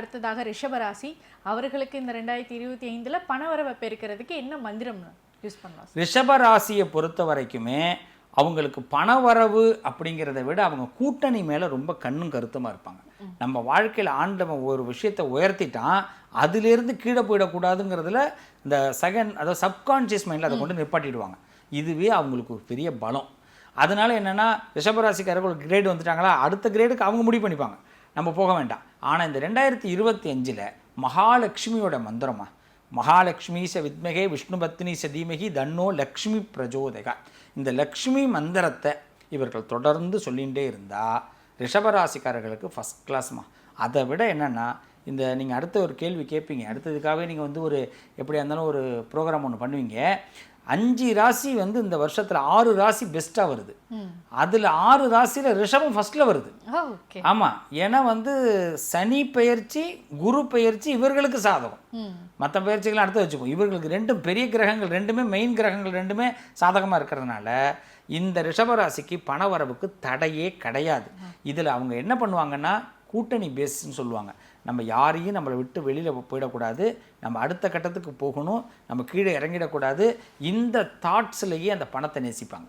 அடுத்ததாக ரிஷபராசி அவர்களுக்கு இந்த 2025 பணவரவை பெருக்கிறதுக்கு என்ன மந்திரம் யூஸ் பண்ணலாம்? ரிஷபராசியை பொறுத்த வரைக்குமே அவங்களுக்கு பணவரவு அப்படிங்கிறத விட அவங்க கூட்டணி மேலே ரொம்ப கண்ணும் கருத்துமாக இருப்பாங்க. நம்ம வாழ்க்கையில் ஆண்டவன் ஒரு விஷயத்தை உயர்த்திட்டான், அதிலிருந்து கீழே போயிடக்கூடாதுங்கிறதுல இந்த அதாவது சப்கான்ஷியஸ் மைண்டில் அதை கொண்டு நிப்பாட்டிடுவாங்க. இதுவே அவங்களுக்கு ஒரு பெரிய பலம். அதனால என்னென்னா, ரிஷபராசிக்காரர்கள் ஒரு கிரேடு வந்துட்டாங்களா, அடுத்த கிரேடுக்கு அவங்க முடிவு பண்ணிப்பாங்க, நம்ம போக வேண்டாம். ஆனால் இந்த 2025 மகாலட்சுமியோட மந்திரமா, மகாலட்சுமி ச வித்மகே விஷ்ணு பத்னி ச தீமகி தன்னோ லக்ஷ்மி பிரஜோதகா, இந்த லக்ஷ்மி மந்திரத்தை இவர்கள் தொடர்ந்து சொல்லிகிட்டே இருந்தால் ரிஷபராசிக்காரர்களுக்கு ஃபஸ்ட் கிளாஸ்மா. அதை விட என்னென்னா, இந்த நீங்கள் அடுத்த ஒரு கேள்வி கேட்பீங்க, அடுத்ததுக்காகவே நீங்கள் வந்து ஒரு எப்படியா இருந்தாலும் ஒரு ப்ரோக்ராம் ஒன்று பண்ணுவீங்க. 5 ராசி இந்த வருஷத்தில் 6 ராசி பெஸ்ட்டாக வருது. அதில் 6 ராசியில் ரிஷபம் ஃபஸ்ட்டில் வருது. ஆமாம், ஏன்னா சனி பெயர்ச்சி குரு பெயர்ச்சி இவர்களுக்கு சாதகம். மற்ற பயிற்சிகள்லாம் அடுத்து வச்சுப்போம். இவர்களுக்கு ரெண்டும் பெரிய கிரகங்கள், ரெண்டுமே மெயின் கிரகங்கள், ரெண்டுமே சாதகமாக இருக்கிறதுனால இந்த ரிஷபராசிக்கு பணவரவுக்கு தடையே கிடையாது. இதில் அவங்க என்ன பண்ணுவாங்கன்னா, கூட்டணி பேஸ்ன்னு சொல்லுவாங்க. நம்ம யாரையும் நம்மளை விட்டு வெளியில் போயிடக்கூடாது, நம்ம அடுத்த கட்டத்துக்கு போகணும், நம்ம கீழே இறங்கிடக்கூடாது, இந்த தாட்ஸ்லேயே அந்த பணத்தை நேசிப்பாங்க.